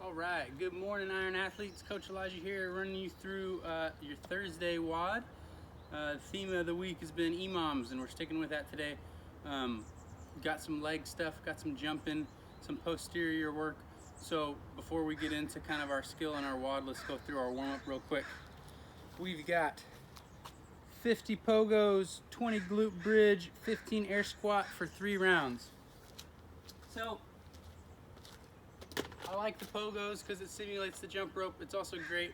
All right, good morning, Iron Athletes. Coach Elijah here, running you through your Thursday WOD. The theme of the week has been EMOMs, and we're sticking with that today. Got some leg stuff, got some jumping, some posterior work. So before we get into kind of our skill and our WOD, let's go through our warm-up real quick. We've got 50 pogos, 20 glute bridge, 15 air squat for 3 rounds. So I like the pogos because it simulates the jump rope. It's also great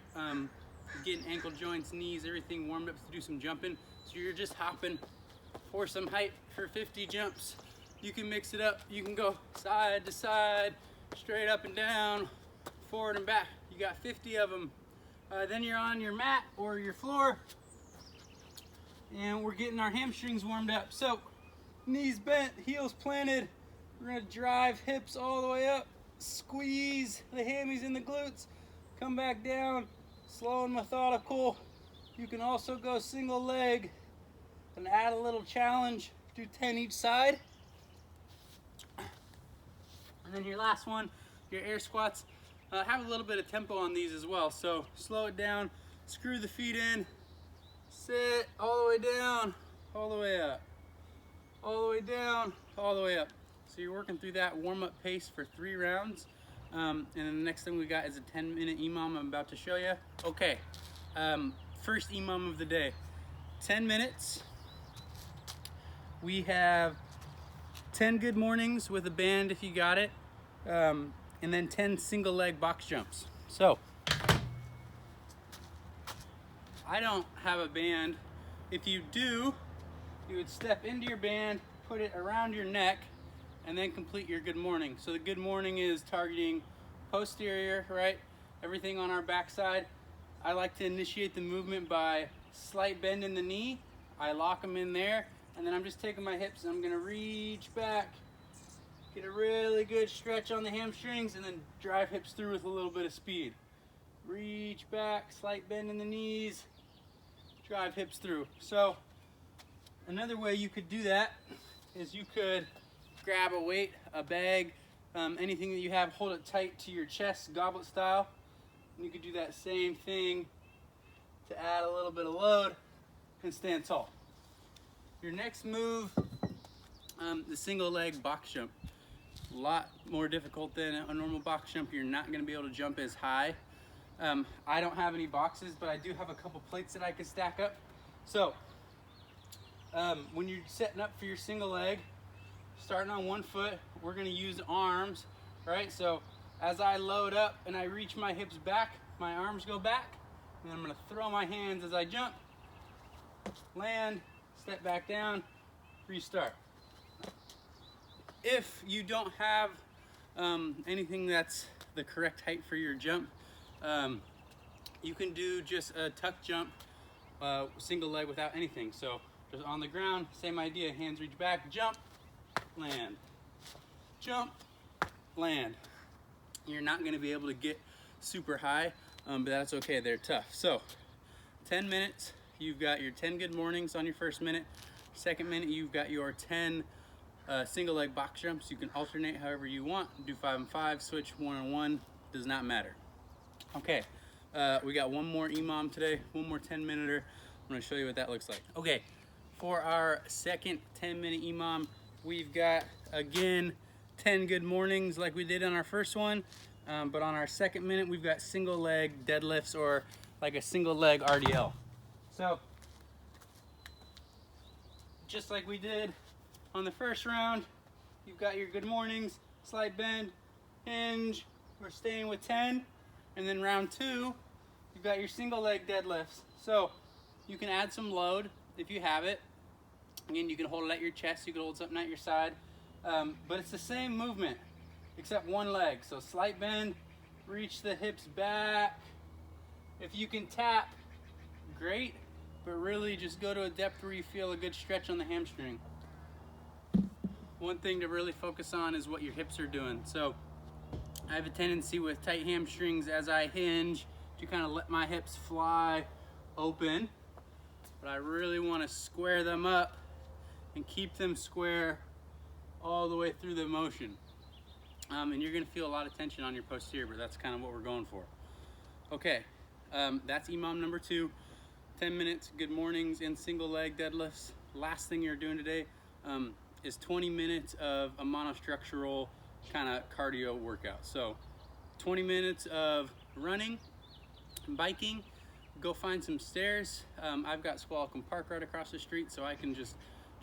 getting ankle joints, knees, everything warmed up to do some jumping. So you're just hopping for some height for 50 jumps. You can mix it up. You can go side to side, straight up and down, forward and back. You got 50 of them. Then you're on your mat or your floor, and we're getting our hamstrings warmed up. So knees bent, heels planted. We're gonna drive hips all the way up. Squeeze the hammies and the glutes, come back down, slow and methodical. You can also go single leg and add a little challenge, do 10 each side. And then your last one, your air squats. Have a little bit of tempo on these as well. So slow it down, screw the feet in, sit all the way down, all the way up, all the way down, all the way up. So you're working through that warm-up pace for 3 rounds. And then the next thing we got is a 10-minute EMOM I'm about to show you. Okay, first EMOM of the day. 10 minutes. We have 10 good mornings with a band if you got it. And then 10 single leg box jumps. So, I don't have a band. If you do, you would step into your band, put it around your neck, and then complete your good morning. So the good morning is targeting posterior, right? Everything on our backside. I like to initiate the movement by slight bend in the knee. I lock them in there, and then I'm just taking my hips and I'm gonna reach back, get a really good stretch on the hamstrings, and then drive hips through with a little bit of speed. Reach back, slight bend in the knees, drive hips through. So another way you could do that is you could grab a weight, a bag, anything that you have, hold it tight to your chest, goblet style. And you could do that same thing to add a little bit of load and stand tall. Your next move, the single leg box jump. A lot more difficult than a normal box jump. You're not gonna be able to jump as high. I don't have any boxes, but I do have a couple plates that I can stack up. So, when you're setting up for your single leg, starting on one foot, we're gonna use arms, right? So as I load up and I reach my hips back, my arms go back, and then I'm gonna throw my hands as I jump, land, step back down, restart. If you don't have anything that's the correct height for your jump, you can do just a tuck jump, single leg without anything. So just on the ground, same idea, hands reach back, jump, land, jump, land. You're not going to be able to get super high, but that's okay, they're tough. So 10 minutes, you've got your 10 good mornings on your first minute. Second minute, you've got your 10 single leg box jumps. You can alternate however you want, do 5 and 5, switch 1 and 1, does not matter. Okay, we got one more EMOM today, one more 10-minute. I'm going to show you what that looks like. Okay, for our second 10-minute EMOM, we've got, again, 10 good mornings like we did on our first one, but on our second minute, we've got single leg deadlifts or like a single leg RDL. So, just like we did on the first round, you've got your good mornings, slight bend, hinge, we're staying with 10, and then round 2, you've got your single leg deadlifts. So, you can add some load if you have it. Again, you can hold it at your chest, you can hold something at your side, but it's the same movement, except one leg. So slight bend, reach the hips back. If you can tap, great, but really just go to a depth where you feel a good stretch on the hamstring. One thing to really focus on is what your hips are doing. So I have a tendency with tight hamstrings as I hinge to kind of let my hips fly open, but I really want to square them up and keep them square all the way through the motion. and you're gonna feel a lot of tension on your posterior, but that's kind of what we're going for. Okay, that's EMOM number 2. 10 minutes, good mornings in single leg deadlifts. Last thing you're doing today is 20 minutes of a monostructural kind of cardio workout. So 20 minutes of running, biking, go find some stairs. I've got Squalicum Park right across the street, so I can just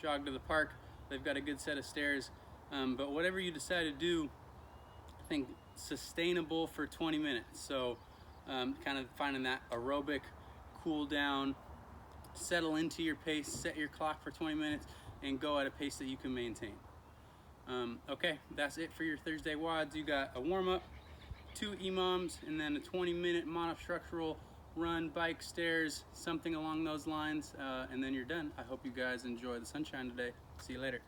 jog to the park. They've got a good set of stairs. But whatever you decide to do, I think sustainable for 20 minutes. So kind of finding that aerobic cool down, settle into your pace, set your clock for 20 minutes, and go at a pace that you can maintain. Okay, that's it for your Thursday WODs. You got a warm-up, 2 EMOMs, and then a 20-minute monostructural run, bike, stairs, something along those lines, and then you're done. I hope you guys enjoy the sunshine today. See you later.